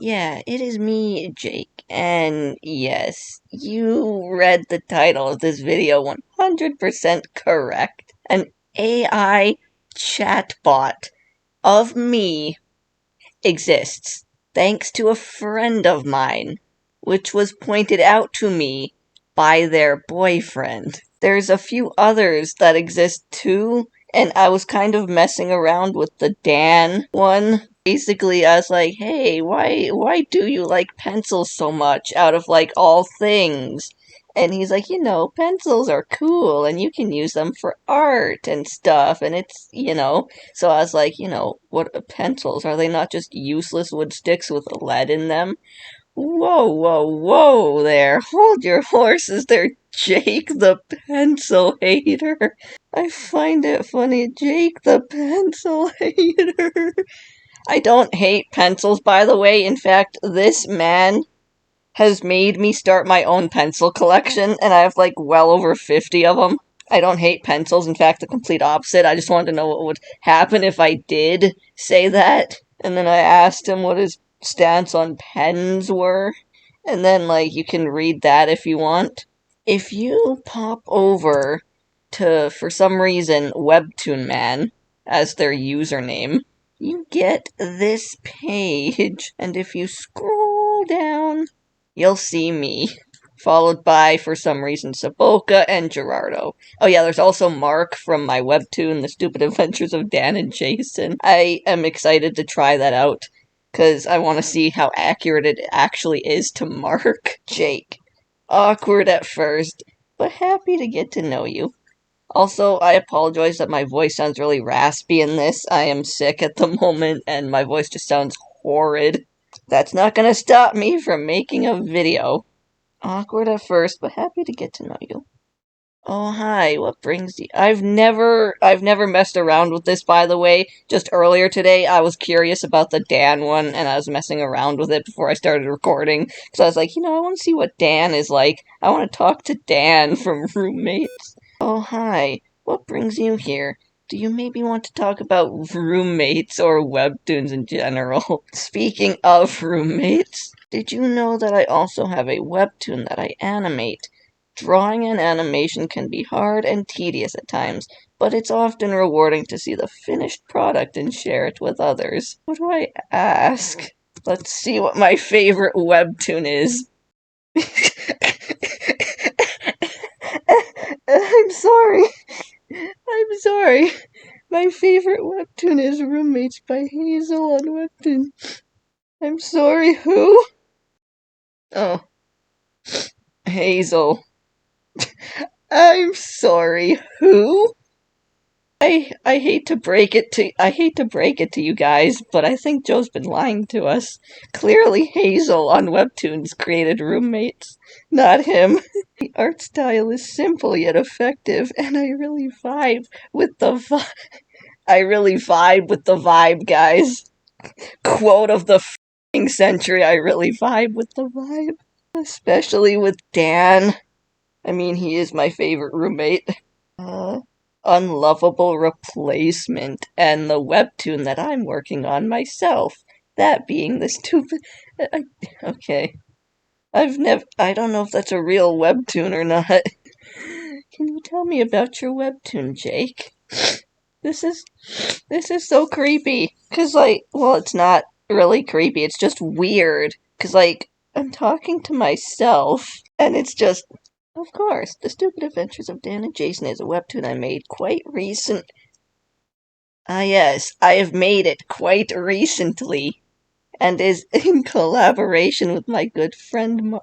Yeah, it is me, Jake. And yes, you read the title of this video 100% correct. An AI chatbot of me exists, thanks to a friend of mine, which was pointed out to me by their boyfriend. There's a few others that exist too, and I was kind of messing around with the Dan one. Basically, I was like, "Hey, why do you like pencils so much out of like all things?" And he's like, pencils are cool and you can use them for art and stuff, and it's. So I was like, what pencils? Are they not just useless wood sticks with lead in them? Whoa, whoa, whoa there. Hold your horses there, Jake the pencil hater. I find it funny, Jake the pencil hater. I don't hate pencils, by the way. In fact, this man has made me start my own pencil collection, and I have like well over 50 of them. I don't hate pencils. In fact, the complete opposite. I just wanted to know what would happen if I did say that. And then I asked him what his stance on pens were. And then, like, you can read that if you want. If you pop over to, for some reason, Webtoon Man as their username, you get this page. And if you scroll down, you'll see me, followed by, for some reason, Saboka and Gerardo. Oh yeah, there's also Mark from my webtoon, The Stupid Adventures of Dan and Jason. I am excited to try that out, because I want to see how accurate it actually is to Mark. Jake. Awkward at first, but happy to get to know you. Also, I apologize that my voice sounds really raspy in this. I am sick at the moment, and my voice just sounds horrid. That's not gonna stop me from making a video. Awkward at first, but happy to get to know you. Oh, hi, what brings you? I've never messed around with this, by the way. Just earlier today, I was curious about the Dan one, and I was messing around with it before I started recording. Because I was like, I want to see what Dan is like. I want to talk to Dan from Roommates. Oh, hi, what brings you here? Do you maybe want to talk about roommates or webtoons in general? Speaking of roommates, did you know that I also have a webtoon that I animate? Drawing and animation can be hard and tedious at times, but it's often rewarding to see the finished product and share it with others. What do I ask? Let's see what my favorite webtoon is. I'm sorry. I'm sorry. My favorite webtoon is Roommates by Hazel on Webtoon. I'm sorry, who? Oh, Hazel. I'm sorry, who? I hate to break it to you guys, but I think Joe's been lying to us. Clearly Hazel on Webtoons created Roommates, not him. The art style is simple yet effective, and I really vibe with the vibe, guys. Quote of the f***ing century, I really vibe with the vibe. Especially with Dan. I mean, he is my favorite roommate. Unlovable Replacement, and the webtoon that I'm working on myself. That being the stupid. Okay. I don't know if that's a real webtoon or not. Can you tell me about your webtoon, Jake? This is so creepy. Cause well, it's not really creepy. It's just weird. Cause I'm talking to myself, and it's just. Of course, The Stupid Adventures of Dan and Jason is a webtoon I made quite recent. Ah, yes, I have made it quite recently, and is in collaboration with my good friend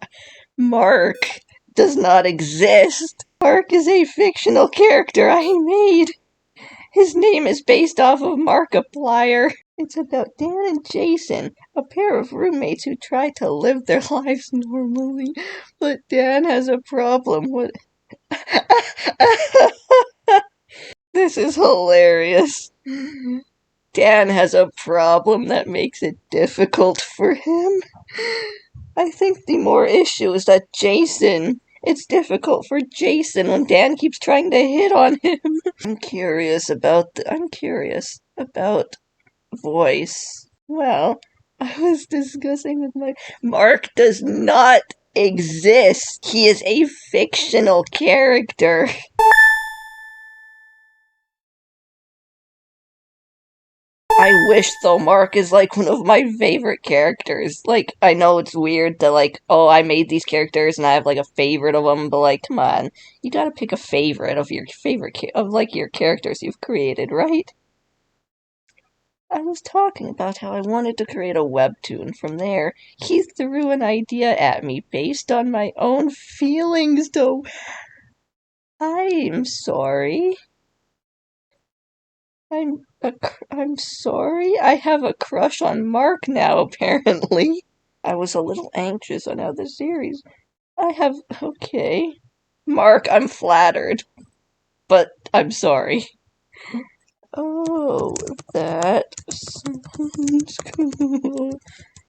Mark. Does not exist. Mark is a fictional character I made. His name is based off of Markiplier. It's about Dan and Jason, a pair of roommates who try to live their lives normally, but Dan has a problem. What? This is hilarious. Dan has a problem that makes it difficult for him. I think the more issue is that it's difficult for Jason when Dan keeps trying to hit on him. I'm curious about voice. Well, I was discussing with my. Mark does not exist. He is a fictional character. I wish though Mark is like one of my favorite characters. Like I know it's weird to like, oh, I made these characters and I have like a favorite of them, but like, come on, you gotta pick a favorite of your of like your characters you've created, right? I was talking about how I wanted to create a webtoon. From there, he threw an idea at me based on my own feelings, though. I'm sorry. I'm sorry. I have a crush on Mark now, apparently. I was a little anxious on how the series. I have. Okay. Mark, I'm flattered, but I'm sorry. Oh, that sounds cool.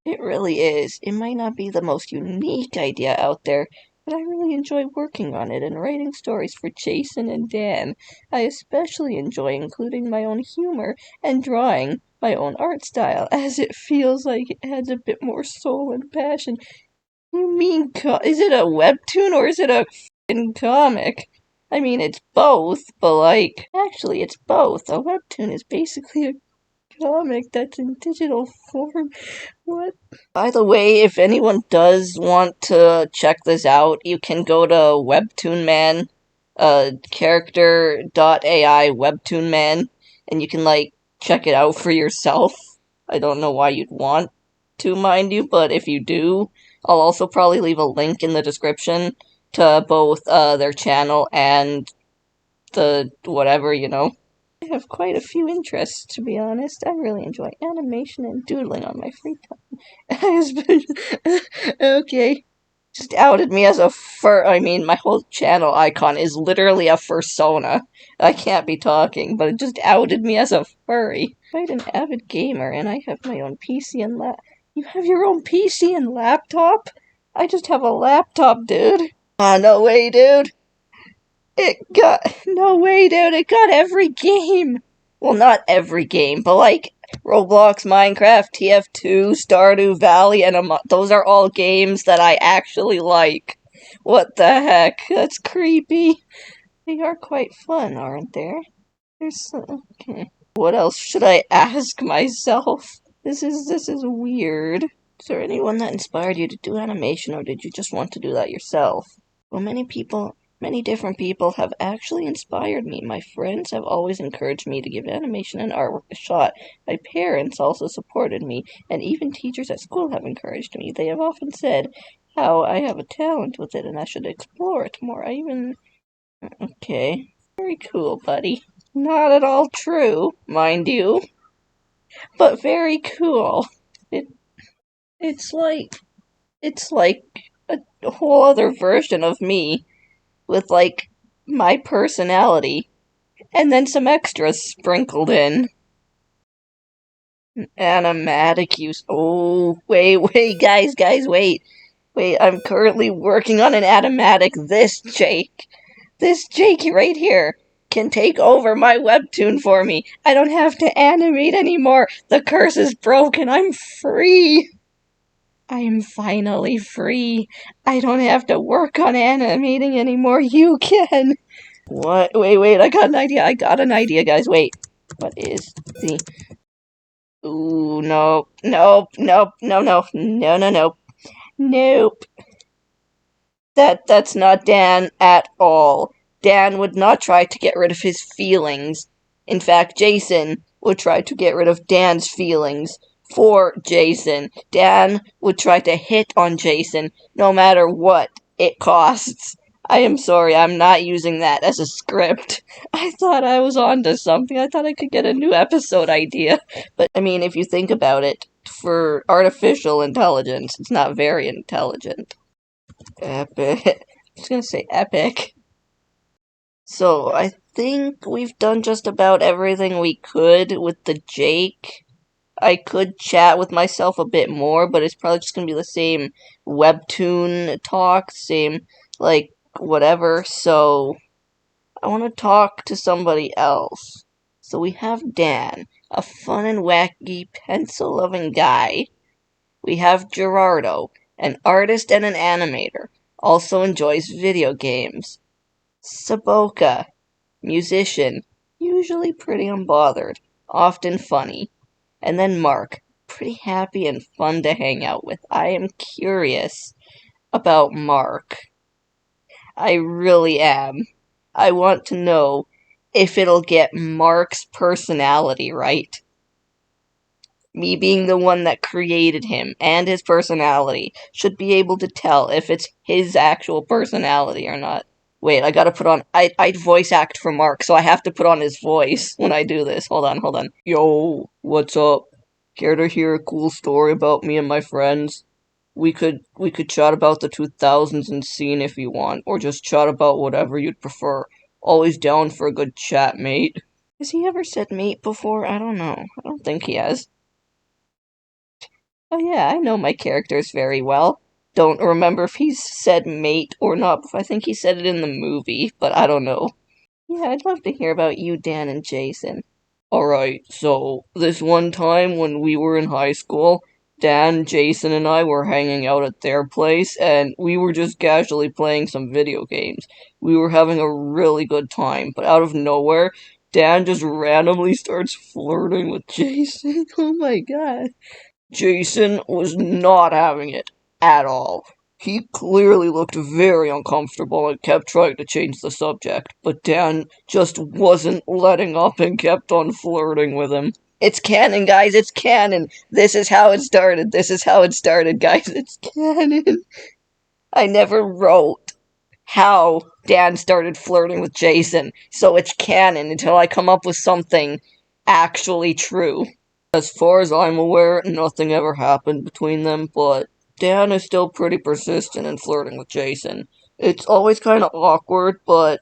It really is. It might not be the most unique idea out there, but I really enjoy working on it and writing stories for Jason and Dan. I especially enjoy including my own humor and drawing my own art style, as it feels like it adds a bit more soul and passion. You mean, is it a webtoon or is it a f***ing comic? I mean, it's both, but like, actually, it's both. A webtoon is basically a comic that's in digital form. What? By the way, if anyone does want to check this out, you can go to Webtoon Man, character.ai Webtoon Man, and you can like check it out for yourself. I don't know why you'd want to, mind you, but if you do, I'll also probably leave a link in the description to both their channel and the whatever, you know. I have quite a few interests, to be honest. I really enjoy animation and doodling on my free time. Okay. Just outed me as a I mean, my whole channel icon is literally a fursona. I can't be talking, but it just outed me as a furry. I'm an avid gamer, and I have my own PC and You have your own PC and laptop? I just have a laptop, dude. No way, dude. No way, dude. It got every game. Well, not every game, but like Roblox, Minecraft, TF2, Stardew Valley, and those are all games that I actually like. What the heck? That's creepy. They are quite fun, aren't there? Okay. What else should I ask myself? This is weird. Is there anyone that inspired you to do animation, or did you just want to do that yourself? Well, many different people have actually inspired me. My friends have always encouraged me to give animation and artwork a shot. My parents also supported me, and even teachers at school have encouraged me. They have often said how I have a talent with it and I should explore it more. Okay. Very cool, buddy. Not at all true, mind you, but very cool. It, it's like, it's like a whole other version of me with like my personality and then some extras sprinkled in. Animatic use. Oh, wait, guys, wait. Wait, I'm currently working on an animatic. This Jake right here can take over my webtoon for me. I don't have to animate anymore. The curse is broken. I'm free. I am finally free. I don't have to work on animating anymore. You can. What? Wait, I got an idea, guys. Wait. What is the. Ooh, no. Nope. That's not Dan at all. Dan would not try to get rid of his feelings. In fact, Jason would try to get rid of Dan's feelings for Jason. Dan would try to hit on Jason no matter what it costs. I am sorry, I'm not using that as a script. I thought I was onto something. I thought I could get a new episode idea. But, I mean, if you think about it, for artificial intelligence, it's not very intelligent. Epic. I'm just gonna say epic. So, I think we've done just about everything we could with the Jake. I could chat with myself a bit more, but it's probably just gonna be the same webtoon talk, same, like, whatever. So, I want to talk to somebody else. So, we have Dan, a fun and wacky, pencil loving guy. We have Gerardo, an artist and an animator, also enjoys video games. Saboka, musician, usually pretty unbothered, often funny. And then Mark, pretty happy and fun to hang out with. I am curious about Mark. I really am. I want to know if it'll get Mark's personality right. Me being the one that created him and his personality should be able to tell if it's his actual personality or not. Wait, I gotta put on. I voice act for Mark, so I have to put on his voice when I do this. Hold on, hold on. Yo, what's up? Care to hear a cool story about me and my friends? We could chat about the 2000s and scene if you want, or just chat about whatever you'd prefer. Always down for a good chat, mate. Has he ever said mate before? I don't know. I don't think he has. Oh yeah, I know my characters very well. Don't remember if he's said mate or not. I think he said it in the movie, but I don't know. Yeah, I'd love to hear about you, Dan, and Jason. Alright, so this one time when we were in high school, Dan, Jason, and I were hanging out at their place, and we were just casually playing some video games. We were having a really good time, but out of nowhere, Dan just randomly starts flirting with Jason. Oh my god. Jason was not having it at all. He clearly looked very uncomfortable and kept trying to change the subject, but Dan just wasn't letting up and kept on flirting with him. It's canon, guys, it's canon. This is how it started. This is how it started, guys. It's canon. I never wrote how Dan started flirting with Jason, so it's canon until I come up with something actually true. As far as I'm aware, nothing ever happened between them, but Dan is still pretty persistent in flirting with Jason. It's always kind of awkward, but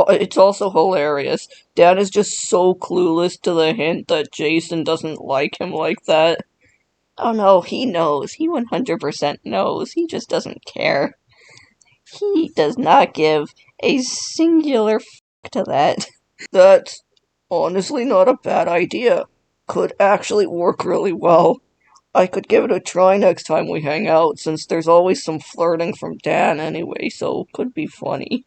it's also hilarious. Dan is just so clueless to the hint that Jason doesn't like him like that. Oh no, he knows. He 100% knows. He just doesn't care. He does not give a singular to that. That's honestly not a bad idea. Could actually work really well. I could give it a try next time we hang out, since there's always some flirting from Dan anyway, so could be funny.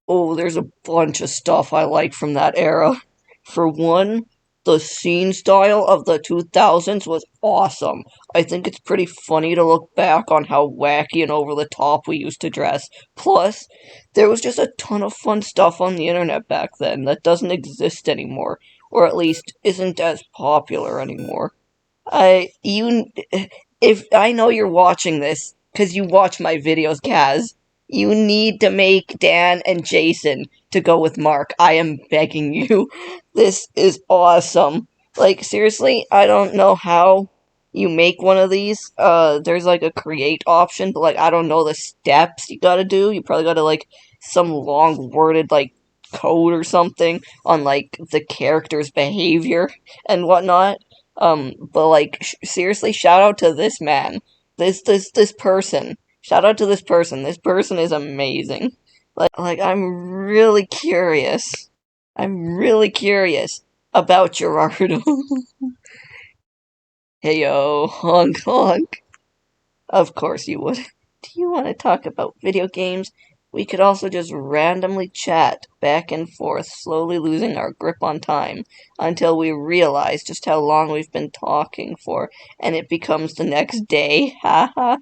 Oh, there's a bunch of stuff I like from that era. For one, the scene style of the 2000s was awesome. I think it's pretty funny to look back on how wacky and over the top we used to dress. Plus, there was just a ton of fun stuff on the internet back then that doesn't exist anymore, or at least isn't as popular anymore. You, if I know you're watching this, because you watch my videos, Kaz, you need to make Dan and Jason to go with Mark. I am begging you. This is awesome. Like, seriously, I don't know how you make one of these. There's like a create option, but like, I don't know the steps you gotta do. You probably gotta like some long worded like code or something on like the character's behavior and whatnot. But like, seriously, shout out to this man. This person. Shout out to this person. This person is amazing. Like, I'm really curious. I'm really curious about Gerardo. Hey yo, honk honk. Of course you would. Do you want to talk about video games? We could also just randomly chat back and forth, slowly losing our grip on time, until we realize just how long we've been talking for, and it becomes the next day. Haha.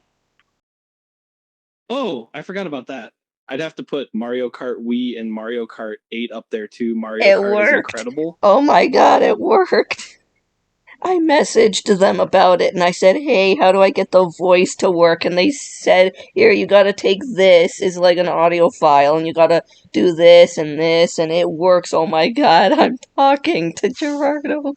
Oh, I forgot about that. I'd have to put Mario Kart Wii and Mario Kart 8 up there too. Mario It Kart is worked. incredible. Oh my god, it worked. I messaged them about it and I said, hey, how do I get the voice to work? And they said, here, you gotta take this, is like an audio file, and you gotta do this, and it works. Oh my god, I'm talking to Gerardo.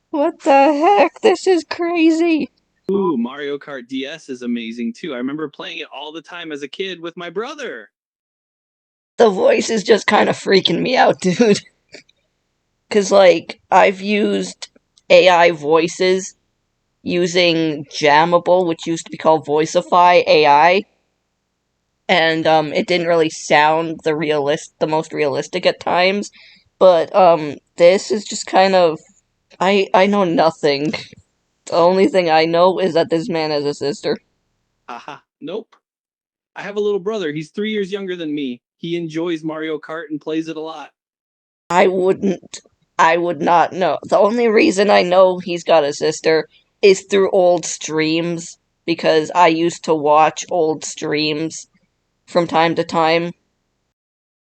What the heck? This is crazy. Ooh, Mario Kart DS is amazing too. I remember playing it all the time as a kid with my brother. The voice is just kind of freaking me out, dude. Because, like, I've used AI voices using Jammable, which used to be called Voicify AI, and it didn't really sound the most realistic at times. But this is just kind of I know nothing. The only thing I know is that this man has a sister. Haha, nope. I have a little brother. He's 3 years younger than me. He enjoys Mario Kart and plays it a lot. I wouldn't. I would not know. The only reason I know he's got a sister is through old streams, because I used to watch old streams from time to time.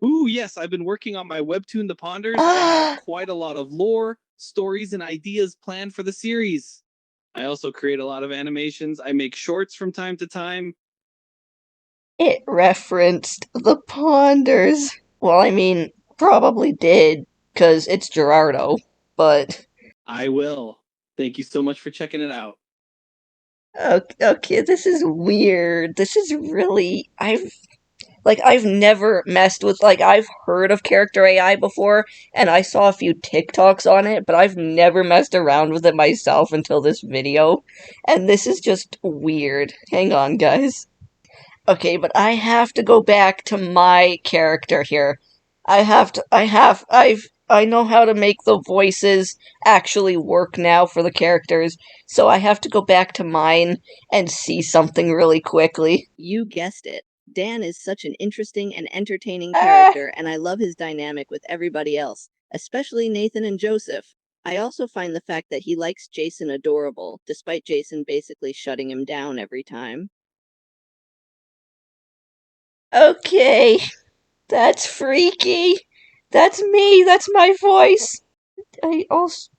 Ooh, yes, I've been working on my webtoon The Ponders. I have Ah! quite a lot of lore, stories, and ideas planned for the series. I also create a lot of animations. I make shorts from time to time. It referenced the Ponders. Well, I mean, probably did, because it's Gerardo, but I will. Thank you so much for checking it out. okay, this is weird. This is really I've never messed with I've heard of character AI before and I saw a few TikToks on it, but I've never messed around with it myself until this video. And this is just weird. Hang on, guys. Okay, but I have to go back to my character here. I know how to make the voices actually work now for the characters, so I have to go back to mine and see something really quickly. You guessed it. Dan is such an interesting and entertaining Ah! character, and I love his dynamic with everybody else, especially Nathan and Joseph. I also find the fact that he likes Jason adorable, despite Jason basically shutting him down every time. Okay, that's freaky. That's me. That's my voice. I also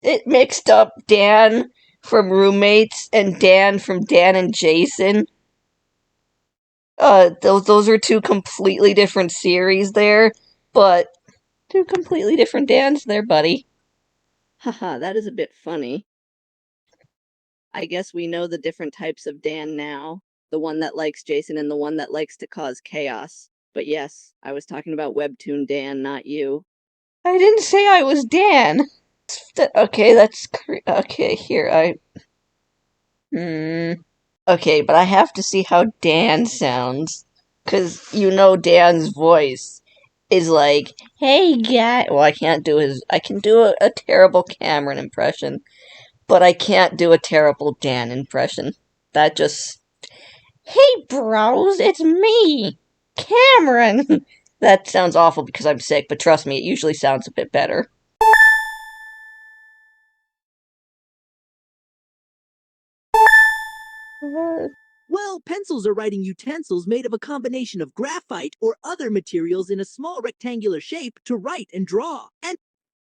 it mixed up Dan from Roommates and Dan from Dan and Jason. Those are two completely different series there, but two completely different Dans there, buddy. Haha, that is a bit funny. I guess we know the different types of Dan now. The one that likes Jason and the one that likes to cause chaos. But yes, I was talking about Webtoon Dan, not you. I didn't say I was Dan. Okay, okay. Here Okay, but I have to see how Dan sounds, cause you know Dan's voice is like, "Hey, guy." Well, I can't do his. I can do a terrible Cameron impression, but I can't do a terrible Dan impression. That just, "Hey, bros, it's me, Cameron." That sounds awful because I'm sick, but trust me, it usually sounds a bit better. Well, pencils are writing utensils made of a combination of graphite or other materials in a small rectangular shape to write and draw. And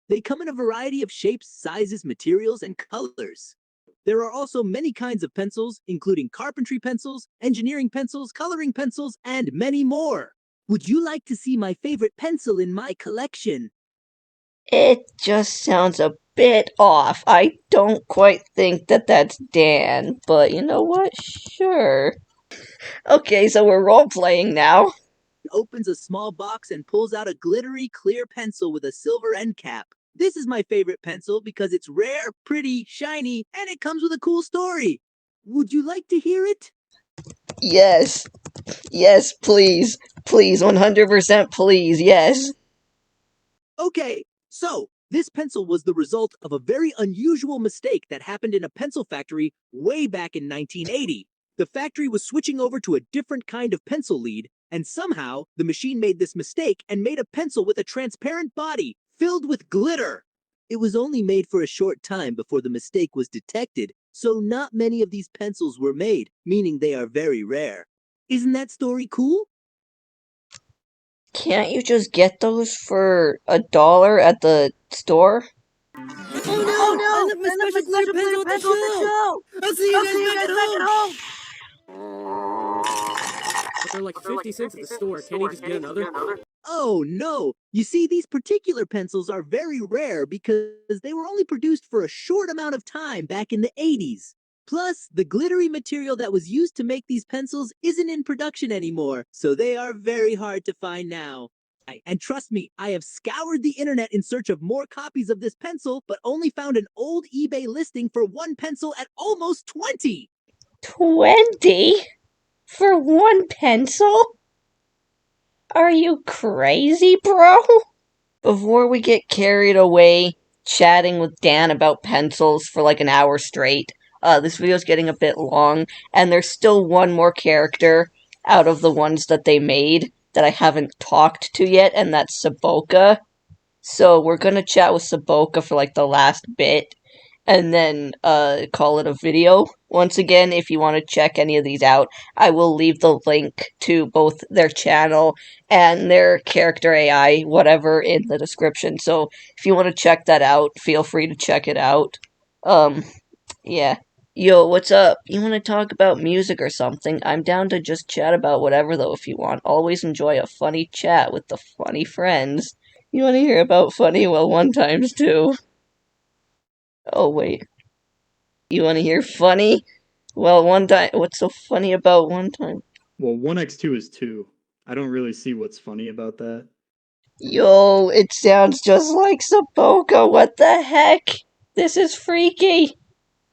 they come in a variety of shapes, sizes, materials, and colors. There are also many kinds of pencils, including carpentry pencils, engineering pencils, coloring pencils, and many more. Would you like to see my favorite pencil in my collection? It just sounds a bit off. I don't quite think that that's Dan, but you know what? Sure. Okay, so we're role playing now. Opens a small box and pulls out a glittery clear pencil with a silver end cap. This is my favorite pencil because it's rare, pretty, shiny, and it comes with a cool story. Would you like to hear it? Yes. Yes, please. Please, 100% please, yes. Okay, so this pencil was the result of a very unusual mistake that happened in a pencil factory way back in 1980. The factory was switching over to a different kind of pencil lead, and somehow the machine made this mistake and made a pencil with a transparent body filled with glitter. It was only made for a short time before the mistake was detected, so not many of these pencils were made, meaning they are very rare. Isn't that story cool? Can't you just get those for $1 at the store? Oh no! I left my special glitter pencil at the show! I'll see you guys back at home! But they're like 50 cents at the store. Can't he just get another? Oh no! You see, these particular pencils are very rare because they were only produced for a short amount of time back in the 80s. Plus, the glittery material that was used to make these pencils isn't in production anymore, so they are very hard to find now. And trust me, I have scoured the internet in search of more copies of this pencil, but only found an old eBay listing for one pencil at almost 20! 20? For one pencil? Are you crazy, bro? Before we get carried away, chatting with Dan about pencils for like an hour straight. This video's getting a bit long, and there's still one more character out of the ones that they made that I haven't talked to yet, and that's Saboka. So we're gonna chat with Saboka for like the last bit, and then call it a video. Once again, if you want to check any of these out, I will leave the link to both their channel and their character AI, whatever, in the description. So if you want to check that out, feel free to check it out. Yeah. Yo, what's up? You want to talk about music or something? I'm down to just chat about whatever, though, if you want. Always enjoy a funny chat with the funny friends. You want to hear about funny? Well, one times too. Oh, wait. You want to hear funny? Well, one time. What's so funny about one time? Well, 1x2 is 2. I don't really see what's funny about that. Yo, it sounds just like Saboka. What the heck? This is freaky.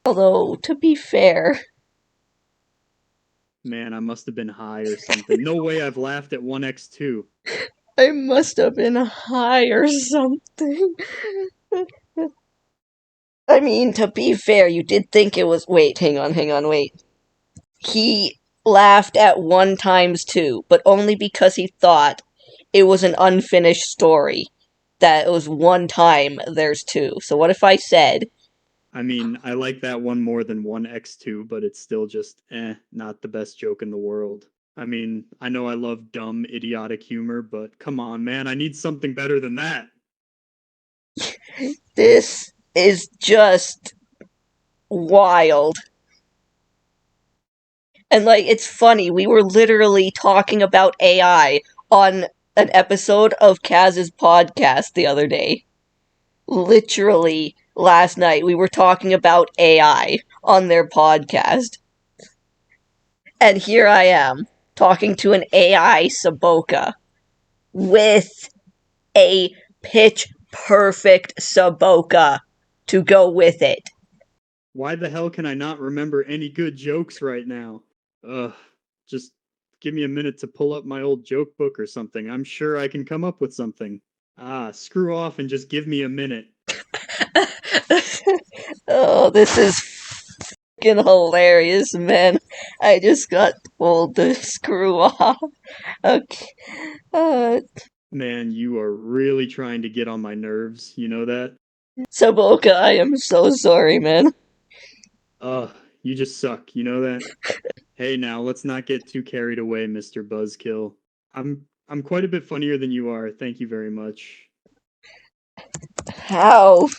Although, to be fair. Man, I must have been high or something. No way I've laughed at 1x2. I must have been high or something. I mean, to be fair, you did think it was. Wait, hang on, wait. He laughed at 1 times 2, but only because he thought it was an unfinished story. That it was 1 time, there's 2. So what if I said. I mean, I like that one more than 1x2, but it's still just, not the best joke in the world. I mean, I know I love dumb, idiotic humor, but come on, man, I need something better than that. This is just wild. And, like, it's funny, we were literally talking about AI on an episode of Kaz's podcast the other day. Literally, last night, we were talking about AI on their podcast. And here I am, talking to an AI Saboka with a pitch-perfect Saboka to go with it. Why the hell can I not remember any good jokes right now? Ugh, just give me a minute to pull up my old joke book or something. I'm sure I can come up with something. Screw off and just give me a minute. Oh, this is fucking hilarious, man. I just got told to screw off. Okay. Man, you are really trying to get on my nerves, you know that? Saboka, I am so sorry, man. Ugh, you just suck, you know that? Hey now, let's not get too carried away, Mr. Buzzkill. I'm quite a bit funnier than you are, thank you very much. How?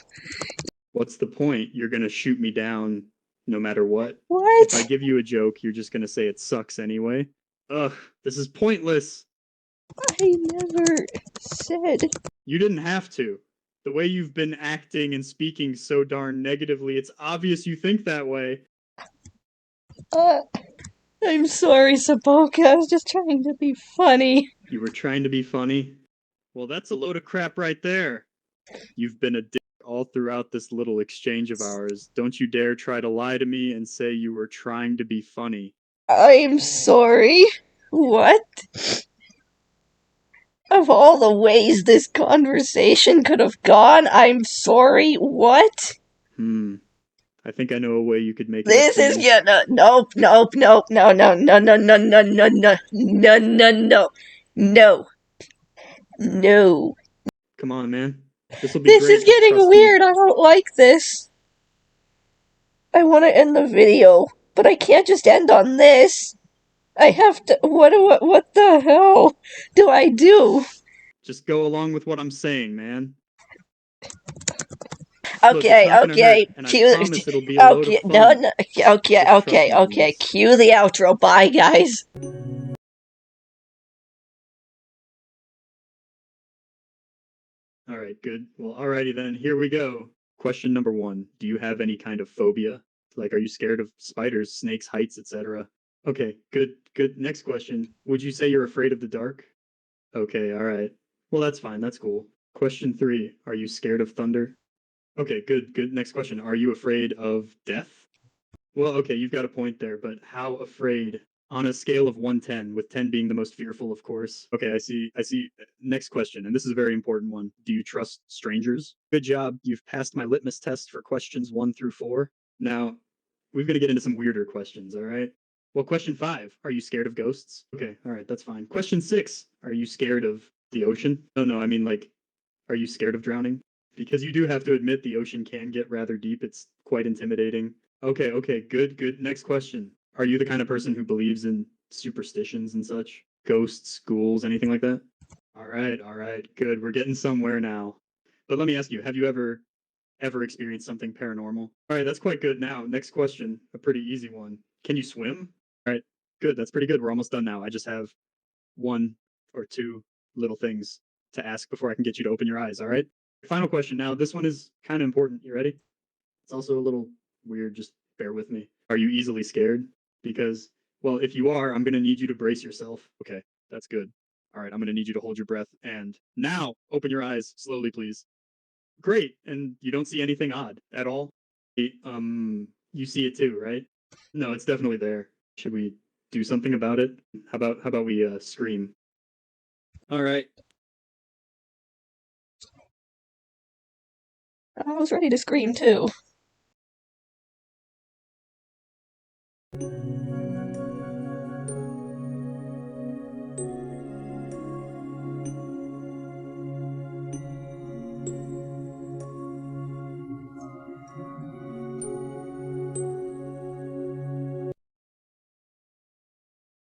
What's the point? You're gonna shoot me down no matter what? What? If I give you a joke, you're just gonna say it sucks anyway? Ugh, this is pointless. I never said. You didn't have to. The way you've been acting and speaking so darn negatively, it's obvious you think that way. I'm sorry, Saboka. I was just trying to be funny. You were trying to be funny? Well, that's a load of crap right there. You've been a dick all throughout this little exchange of ours. Don't you dare try to lie to me and say you were trying to be funny. I'm sorry. What? Of all the ways this conversation could have gone, I'm sorry. What? I think I know a way you could make This it. is nope, no, no. Come on, man. This'll be This great. is getting Trust weird. me. I don't like this. I want to end the video, but I can't just end on this. I have to. What the hell do I do? Just go along with what I'm saying, man. Okay, Look, okay. hurt, and Cue. I promise it'll be a load of fun. No. Okay. Cue the outro. Bye, guys. Alright, good. Well, alrighty then. Here we go. Question number 1. Do you have any kind of phobia? Like, are you scared of spiders, snakes, heights, etc.? Okay, good. Next question. Would you say you're afraid of the dark? Okay, alright. Well, that's fine. That's cool. Question 3. Are you scared of thunder? Okay, good. Next question. Are you afraid of death? Well, okay, you've got a point there, but how afraid? On a scale of 1-10, with 10 being the most fearful, of course. Okay, I see. Next question, and this is a very important one. Do you trust strangers? Good job. You've passed my litmus test for questions 1 through 4. Now, we're going to get into some weirder questions, all right? Well, question 5, are you scared of ghosts? Okay, all right, that's fine. Question 6, are you scared of the ocean? No, I mean, like, are you scared of drowning? Because you do have to admit the ocean can get rather deep. It's quite intimidating. Okay, good. Next question. Are you the kind of person who believes in superstitions and such? Ghosts, ghouls, anything like that? All right, good. We're getting somewhere now. But let me ask you, have you ever experienced something paranormal? All right, that's quite good now. Next question, a pretty easy one. Can you swim? All right, good. That's pretty good. We're almost done now. I just have 1 or 2 little things to ask before I can get you to open your eyes, all right? Final question now. This one is kind of important. You ready? It's also a little weird. Just bear with me. Are you easily scared? Because, well, if you are, I'm going to need you to brace yourself. Okay, that's good. All right, I'm going to need you to hold your breath. And now, open your eyes slowly, please. Great. And you don't see anything odd at all? You see it too, right? No, it's definitely there. Should we do something about it? How about we scream? All right. I was ready to scream too.